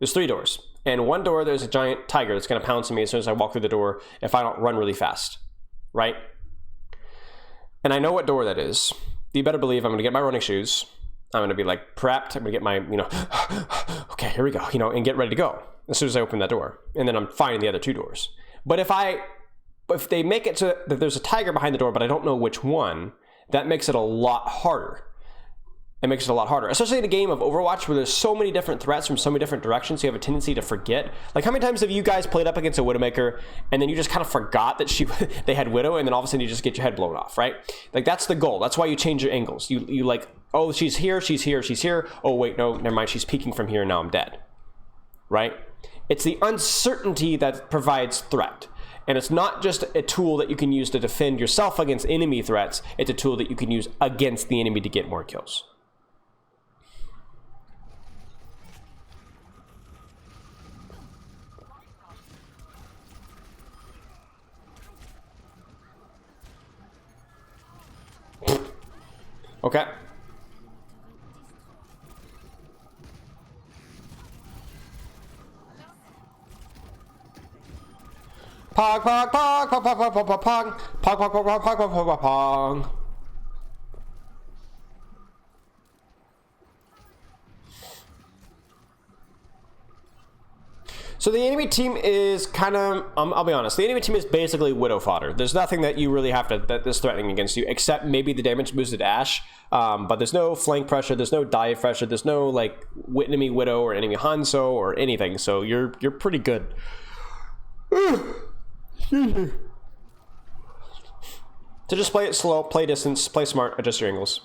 there's 3 doors. And one door, there's a giant tiger that's going to pounce on me as soon as I walk through the door if I don't run really fast, right? And I know what door that is. You better believe I'm going to get my running shoes. I'm going to be like prepped. I'm going to get my, okay, here we go, and get ready to go as soon as I open that door. And then I'm finding the other 2 doors. But if they make it so that there's a tiger behind the door, but I don't know which one, that makes it a lot harder. It makes it a lot harder, especially in a game of Overwatch where there's so many different threats from so many different directions. So you have a tendency to forget. Like how many times have you guys played up against a Widowmaker and then you just kind of forgot that they had Widow, and then all of a sudden you just get your head blown off, right? Like that's the goal. That's why you change your angles. You like, oh, she's here, she's here, she's here. Oh wait, no, never mind. She's peeking from here. Now I'm dead, right? It's the uncertainty that provides threat. And it's not just a tool that you can use to defend yourself against enemy threats. It's a tool that you can use against the enemy to get more kills. Okay. Pog, pog, pog, pog, pog, pog, pog, pog, pog, pog, pog, pog, pog, pog, pog, pog. So the enemy team is kind of, I'll be honest, the enemy team is basically Widow fodder. There's nothing that you really have to, that is threatening against you, except maybe the damage boosted Ashe. But there's no flank pressure, there's no dive pressure, there's no like enemy Widow or enemy Hanzo or anything. So you're pretty good. So just play it slow, play distance, play smart, adjust your angles.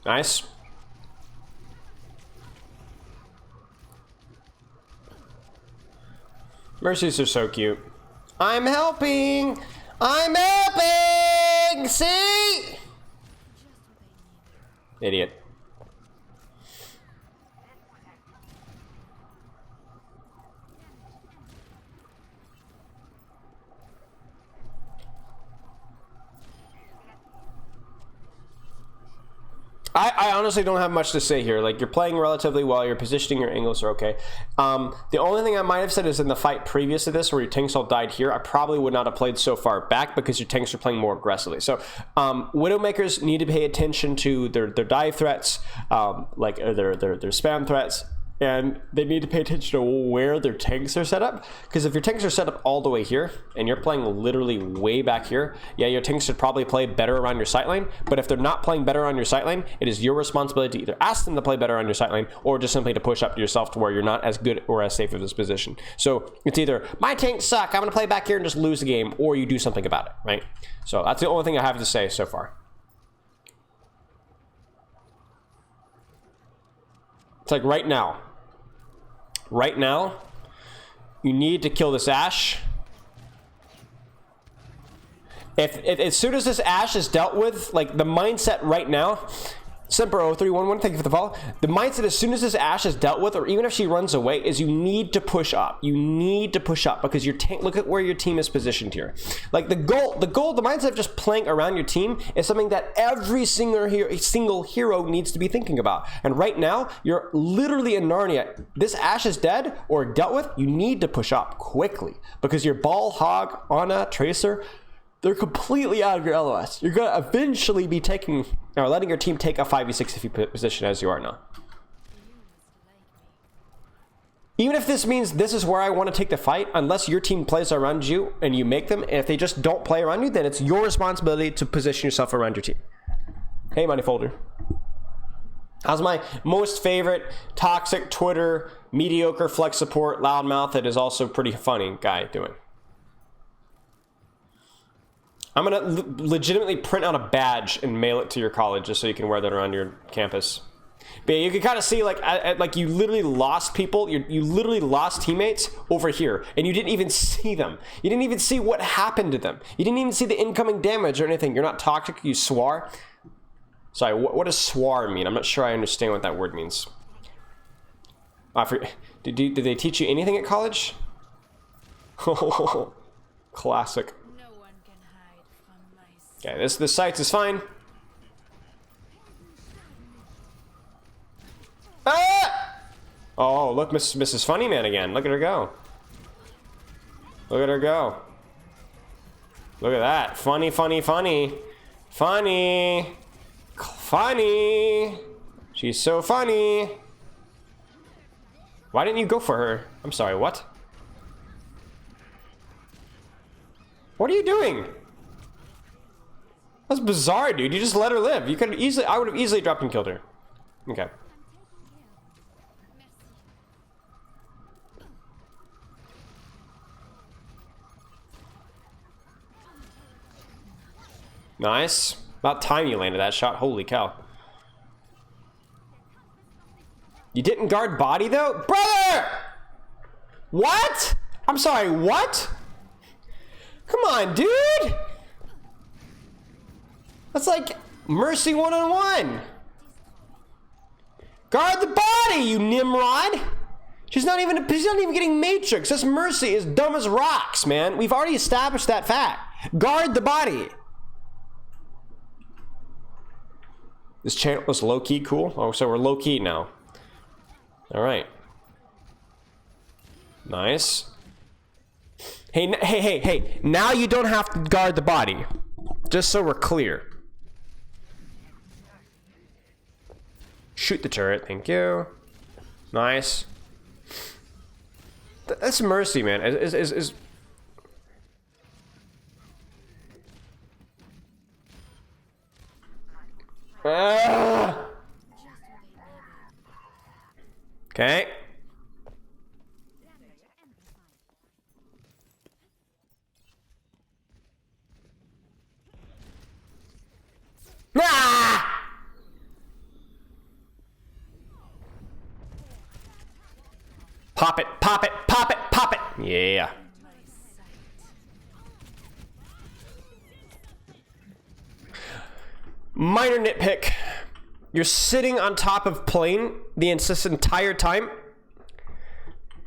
Nice. Mercies are so cute. I'm helping! I'm helping! See? Idiot. I honestly don't have much to say here. Like, you're playing relatively well, you're positioning, your angles are okay. The only thing I might have said is in the fight previous to this, where your tanks all died here, I probably would not have played so far back because your tanks are playing more aggressively. So, Widowmakers need to pay attention to their dive threats, like their spam threats. And they need to pay attention to where their tanks are set up. Because if your tanks are set up all the way here, and you're playing literally way back here, yeah, your tanks should probably play better around your sight line. But if they're not playing better on your sight line, it is your responsibility to either ask them to play better on your sight line, or just simply to push up to yourself to where you're not as good or as safe in this position. So it's either, my tanks suck, I'm going to play back here and just lose the game, or you do something about it, right? So that's the only thing I have to say so far. It's like right now, you need to kill this Ashe. If as soon as this Ashe is dealt with, like the mindset right now, Semper0311, thank you for the follow. The mindset as soon as this Ashe is dealt with, or even if she runs away, is you need to push up. You need to push up because your tank. Look at where your team is positioned here. Like the mindset of just playing around your team is something that every single hero needs to be thinking about. And right now, you're literally in Narnia. This Ashe is dead or dealt with. You need to push up quickly because your Ball, Hog, Ana, Tracer, they're completely out of your LOS. You're going to eventually be taking, or letting your team take a 5v6 position as you are now. Even if this means this is where I want to take the fight, unless your team plays around you and you make them, and if they just don't play around you, then it's your responsibility to position yourself around your team. Hey, Money Folder. How's my most favorite toxic Twitter, mediocre flex support, loudmouth that is also pretty funny guy doing? I'm going to legitimately print out a badge and mail it to your college just so you can wear that around your campus. But yeah, you can kind of see like you literally lost people. You literally lost teammates over here, and you didn't even see them. You didn't even see what happened to them. You didn't even see the incoming damage or anything. You're not toxic, you swar. Sorry, what does swar mean? I'm not sure I understand what that word means. Did they teach you anything at college? Classic. Okay, this site is fine. Ah! Oh, look, Mrs. Funny Man again. Look at her go. Look at her go. Look at that. Funny, funny, funny. Funny. Funny. She's so funny. Why didn't you go for her? I'm sorry, what? What are you doing? That's bizarre, dude. You just let her live. You could have easily, I would have easily dropped and killed her. Okay. Nice. About time you landed that shot. Holy cow. You didn't guard body though? Brother! What? I'm sorry, what? Come on, dude! That's like Mercy one-on-one. Guard the body, you Nimrod! She's not even getting Matrix. This Mercy is dumb as rocks, man. We've already established that fact. Guard the body. This channel was low-key cool. Oh, so we're low-key now. All right. Nice. Hey. Now you don't have to guard the body. Just so we're clear. Shoot the turret. Thank you. Nice. That's Mercy, man. Is Okay. Ah! Pop it, pop it, pop it, pop it. Yeah. Minor nitpick. You're sitting on top of plane this entire time.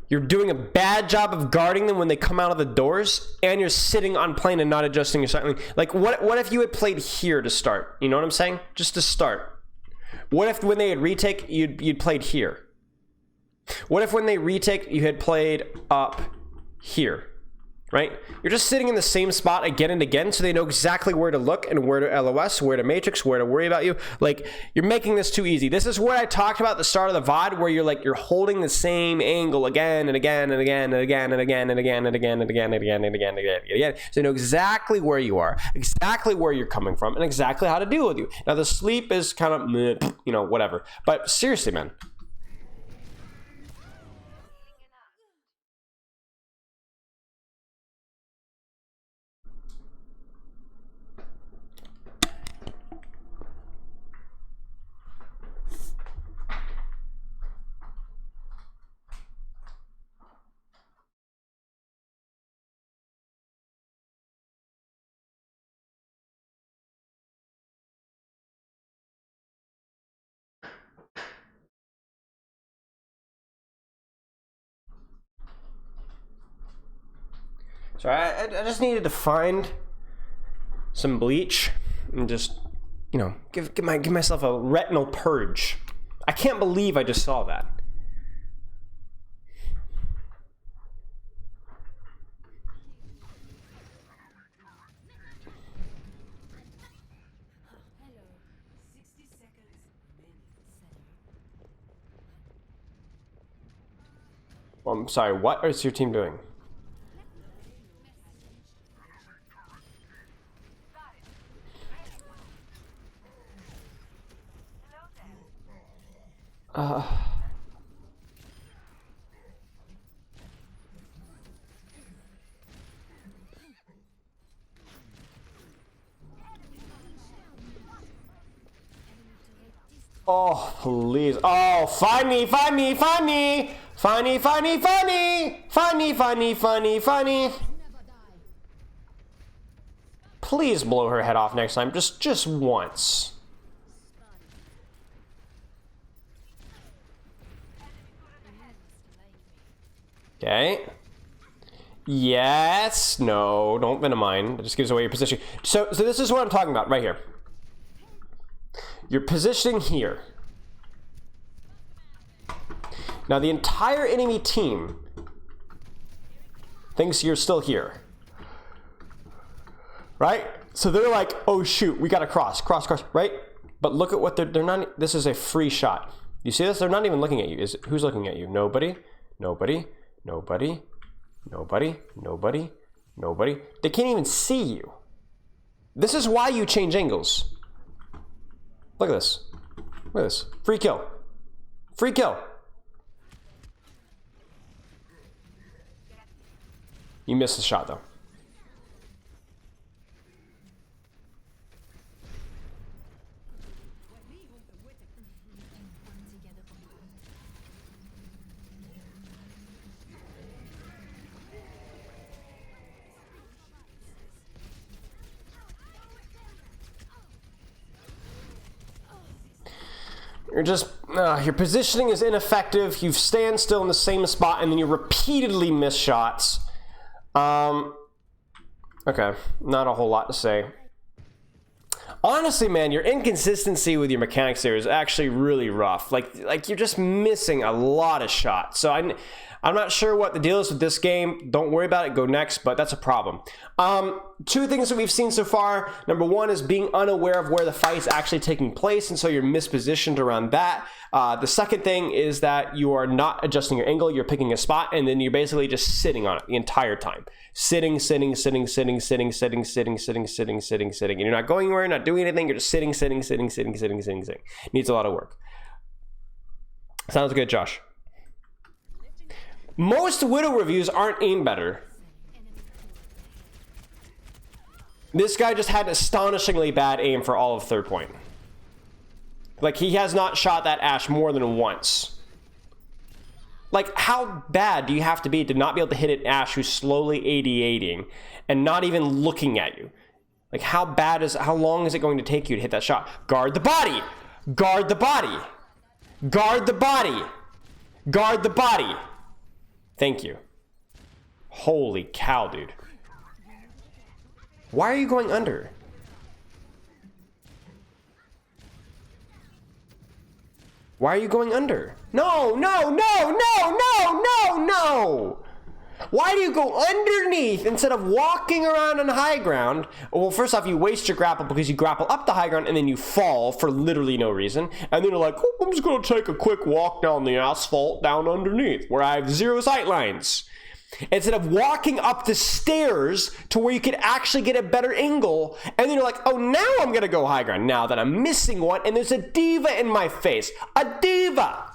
You're doing a bad job of guarding them when they come out of the doors, and you're sitting on plane and not adjusting your cycling. Like, what if you had played here to start? You know what I'm saying? Just to start. What if when they had retake, you'd played here? What if when they retake, you had played up here? Right? You're just sitting in the same spot again and again, so they know exactly where to look and where to LOS, where to matrix, where to worry about you. Like, you're making this too easy. This is what I talked about at the start of the VOD, where you're holding the same angle again and again and again and again and again and again and again and again and again and again and again. So you know exactly where you are, exactly where you're coming from, and exactly how to deal with you. Now the sleep is kind of, you know, whatever. But seriously, man. So I just needed to find some bleach and just, you know, give myself a retinal purge. I can't believe I just saw that. Well, I'm sorry, what is your team doing? Oh, please. Oh, find me. Please blow her head off next time, just once. Okay. Yes. No, don't Venomine. It just gives away your position. So this is what I'm talking about right here. You're positioning here. Now the entire enemy team thinks you're still here. Right? So they're like, oh shoot, we gotta cross, right? But look at what they're not, this is a free shot. You see this? They're not even looking at you. Who's looking at you? Nobody. Nobody. They can't even see you. This is why you change angles. Look at this. Look at this. Free kill. Free kill. You missed the shot, though. You're just, your positioning is ineffective. You stand still in the same spot and then you repeatedly miss shots. Okay, not a whole lot to say. Honestly, man, your inconsistency with your mechanics there is actually really rough. Like you're just missing a lot of shots. So I'm not sure what the deal is with this game. Don't worry about it. Go next, but that's a problem. Two things that we've seen so far. Number one is being unaware of where the fight is actually taking place, and so you're mispositioned around that. The second thing is that you are not adjusting your angle. You're picking a spot, and then you're basically just sitting on it the entire time. Sitting, and you're not going anywhere, not doing anything. You're just sitting. Needs a lot of work. Sounds good, Josh. Most Widow reviews aren't aim better. This guy just had astonishingly bad aim for all of third point. Like, he has not shot that Ashe more than once. Like, how bad do you have to be to not be able to hit an Ashe who's slowly AD-8ing and not even looking at you? Like, how long is it going to take you to hit that shot? Guard the body! Guard the body! Guard the body! Guard the body! Thank you. Holy cow, dude. Why are you going under? Why are you going under? No! Why do you go underneath instead of walking around on high ground? Well, first off, you waste your grapple because you grapple up the high ground and then you fall for literally no reason. And then you're like, oh, I'm just going to take a quick walk down the asphalt down underneath where I have 0 sight lines. Instead of walking up the stairs to where you could actually get a better angle, and then you're like, oh, now I'm going to go high ground now that I'm missing one, and there's a diva in my face. A diva!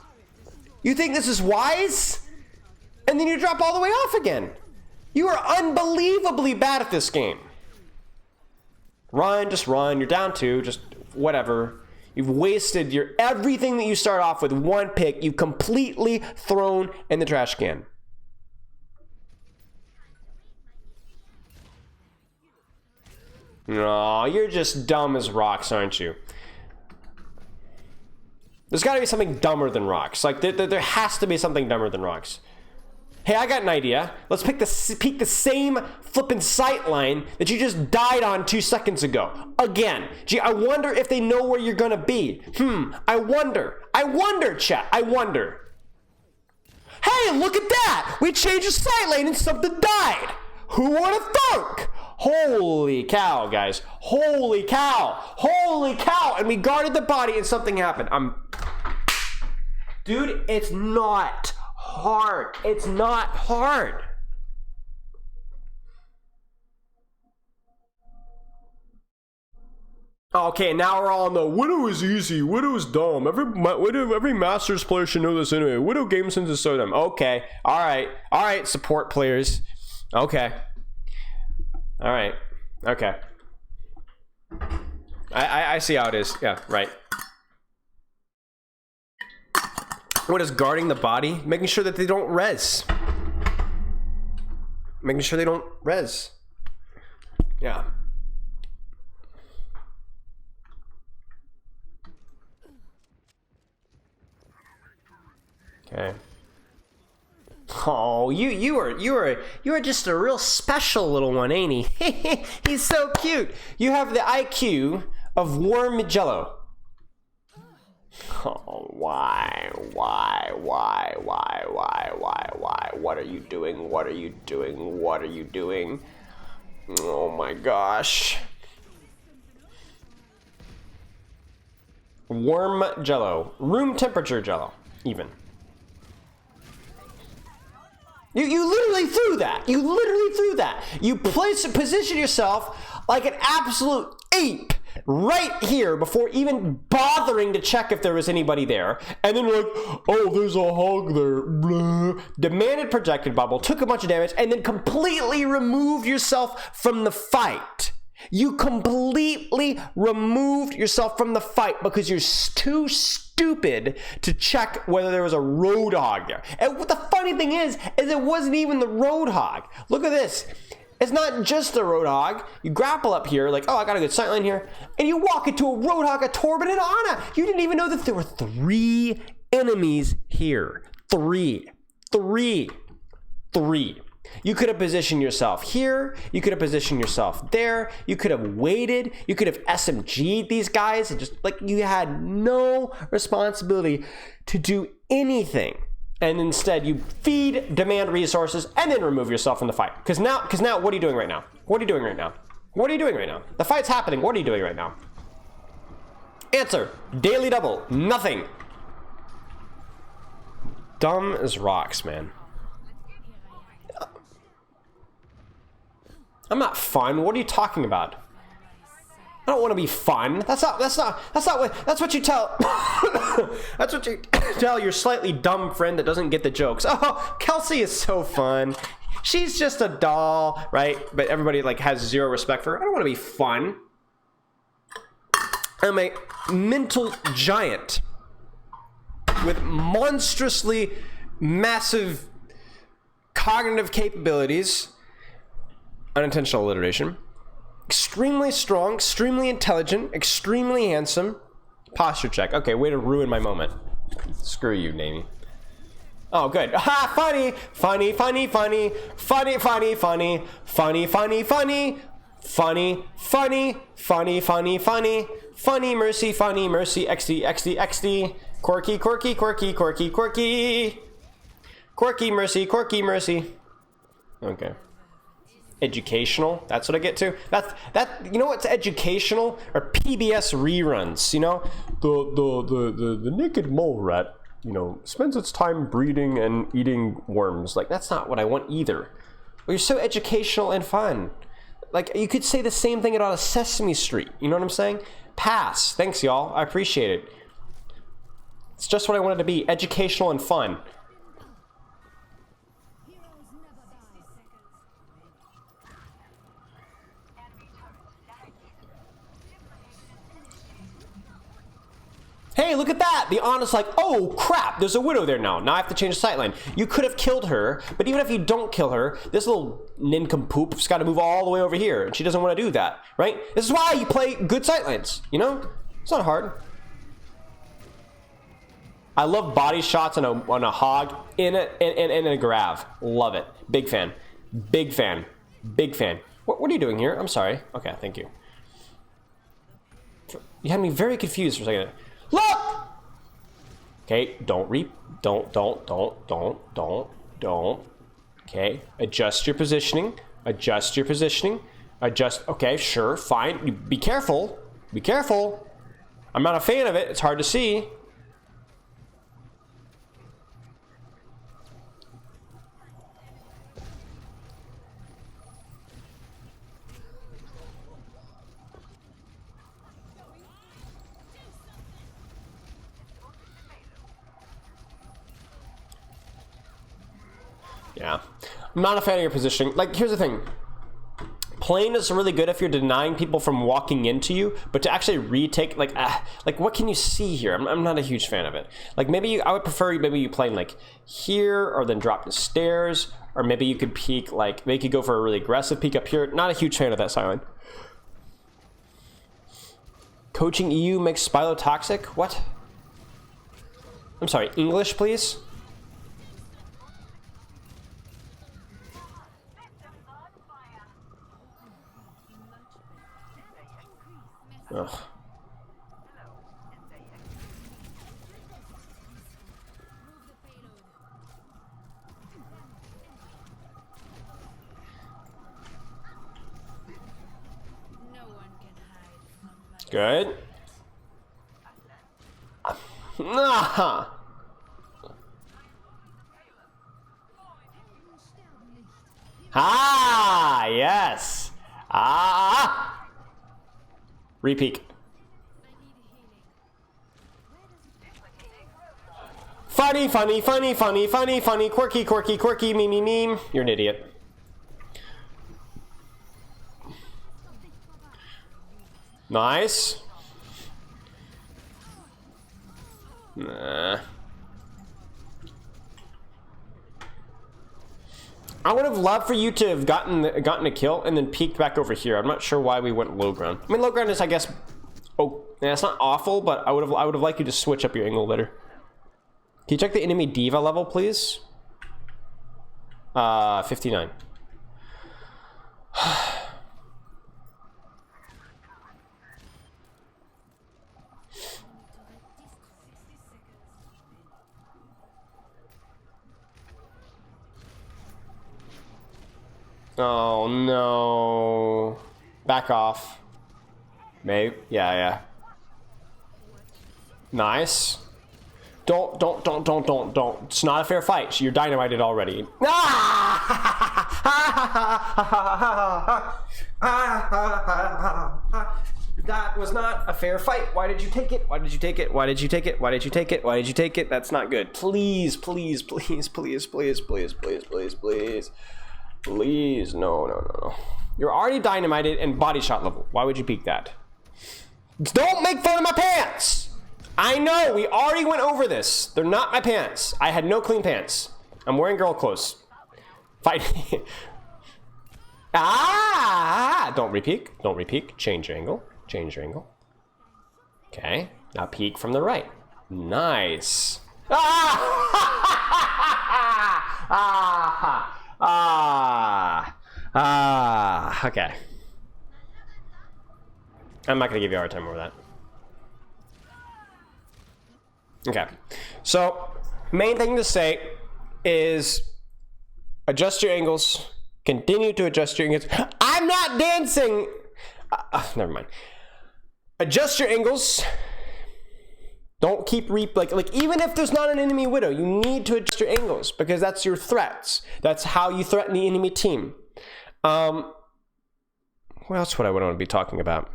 You think this is wise? And then you drop all the way off again. You are unbelievably bad at this game. Run, just run. You're down 2, just whatever. You've wasted everything that you start off with one pick. You've completely thrown in the trash can. No, you're just dumb as rocks, aren't you? There's got to be something dumber than rocks. Like, there has to be something dumber than rocks. Hey, I got an idea. Let's pick the same flippin' sight line that you just died on 2 seconds ago. Again. Gee, I wonder if they know where you're gonna be. I wonder, chat. I wonder. Hey, look at that! We changed the sight lane and something died! Who would have thunk? Holy cow, guys. Holy cow. Holy cow. And we guarded the body and something happened. Dude, it's not hard. It's not hard. Okay, now we're all on the Widow is easy, Widow is dumb. Every Masters player should know this anyway. Widow game sense is so dumb. Okay, all right, support players. Okay. All right. Okay. I see how it is. Yeah, right. What is guarding the body? Making sure that they don't res. Making sure they don't res. Yeah. Okay. Oh, you are just a real special little one, ain't he? He's so cute. You have the IQ of Worm Jello. Oh, why? What are you doing? What are you doing? What are you doing? Oh my gosh. Worm Jello. Room temperature Jello, even. You literally threw that. You literally threw that. You position yourself like an absolute ape right here before even bothering to check if there was anybody there. And then you're like, oh, there's a hog there. Blah. Demanded projected bubble, took a bunch of damage, and then completely removed yourself from the fight. You completely removed yourself from the fight because you're too stupid to check whether there was a roadhog there. And what the funny thing is it wasn't even the roadhog. Look at this. It's not just the roadhog. You grapple up here like, oh, I got a good sightline here. And you walk into a roadhog, a Torben, and Anna. You didn't even know that there were 3 enemies here. 3. You could have positioned yourself here. You could have positioned yourself there. You could have waited. You could have SMG'd these guys and just like you had no responsibility to do anything. And instead you feed, demand resources, and then remove yourself from the fight. Because now, what are you doing right now? What are you doing right now? What are you doing right now? The fight's happening. What are you doing right now? Answer. Daily double. Nothing. Dumb as rocks, man. I'm not fun. What are you talking about? I don't want to be fun. That's what you tell. That's what you tell your slightly dumb friend that doesn't get the jokes. Oh, Kelsey is so fun. She's just a doll, right? But everybody like has zero respect for her. I don't want to be fun. I'm a mental giant with monstrously massive cognitive capabilities. Unintentional alliteration. Extremely strong, extremely intelligent, extremely handsome. Posture check. Okay, way to ruin my moment. Screw you, Namie. Oh, good. Ha! Funny, funny, funny, funny, funny, funny, funny, funny, funny, funny, funny, funny, funny, funny, funny, funny, mercy, XD, XD, XD, quirky, quirky, quirky, quirky, quirky, quirky, mercy. Okay. Educational, that's what I get to. That you know what's educational? Or PBS reruns, you know? The naked mole rat, you know, spends its time breeding and eating worms. Like, that's not what I want either. But you're so educational and fun. Like, you could say the same thing about a Sesame Street, you know what I'm saying? Pass. Thanks, y'all. I appreciate it. It's just what I wanted to be, educational and fun. Hey, look at that! The Ana's like, oh crap, there's a widow there now. Now I have to change the sightline. You could have killed her, but even if you don't kill her, this little nincompoop's got to move all the way over here, and she doesn't want to do that, right? This is why you play good sightlines, you know? It's not hard. I love body shots on a hog in a grav. Love it. Big fan. Big fan. Big fan. What are you doing here? I'm sorry. Okay, thank you. You had me very confused for a second. Look! Okay, don't. Okay, adjust your positioning. Okay, sure, fine. Be careful. Be careful. I'm not a fan of it. It's hard to see. Yeah, I'm not a fan of your positioning. Like, here's the thing. Plane is really good if you're denying people from walking into you, but to actually retake, like what can you see here? I'm not a huge fan of it. Like, I would prefer maybe you plane like here, or then drop the stairs, or maybe you could peek, like, maybe you could go for a really aggressive peek up here. Not a huge fan of that sideline. Coaching EU makes Spilo toxic? What? I'm sorry, English, please? Ugh. Good. Nah. Ah, yes. Ah. Repeat. Funny, funny, funny, funny, funny, funny, quirky, quirky, quirky, meme. You're an idiot. Nice. Nah. I would have loved for you to have gotten a kill and then peeked back over here. I'm not sure why we went low ground. I mean, low ground is, I guess, oh, yeah, it's not awful, but I would have liked you to switch up your angle better. Can you check the enemy diva level, please? 59. Oh no. Back off. Maybe. Yeah. Nice. Don't. It's not a fair fight. You're dynamited already. That was not a fair fight. Why did you take it? Why did you take it? Why did you take it? Why did you take it? Why did you take it? That's not good. Please. Please, no. You're already dynamited and body shot level. Why would you peek that? Don't make fun of my pants! I know, we already went over this. They're not my pants. I had no clean pants. I'm wearing girl clothes. Fight. Don't repeat. Change your angle. Okay, now peek from the right. Nice. Okay. I'm not gonna give you a hard time over that. Okay, so main thing to say is adjust your angles, continue to adjust your angles. I'm not dancing. Never mind. Adjust your angles. Don't keep like even if there's not an enemy widow, you need to adjust your angles because that's your threats. That's how you threaten the enemy team. What else would I want to be talking about?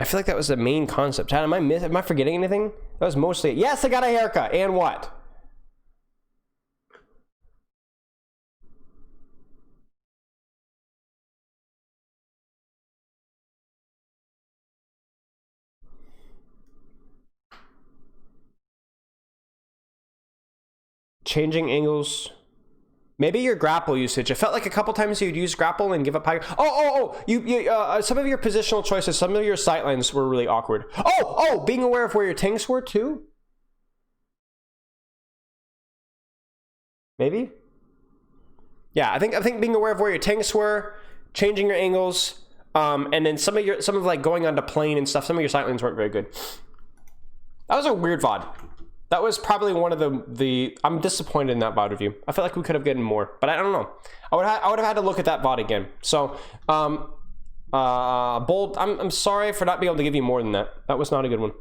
I feel like that was the main concept. Chad, am I forgetting anything? That was mostly it. Yes, I got a haircut. And what? Changing angles. Maybe your grapple usage. It felt like a couple times you'd use grapple and give up high. You some of your positional choices, some of your sightlines were really awkward. Being aware of where your tanks were too. Maybe. Yeah, I think being aware of where your tanks were, changing your angles, and then some of like going onto plane and stuff. Some of your sightlines weren't very good. That was a weird VOD. That was probably one of the I'm disappointed in that VOD review. I feel like we could have gotten more, but I don't know. I would have had to look at that VOD again. So, Bold, I'm sorry for not being able to give you more than that. That was not a good one.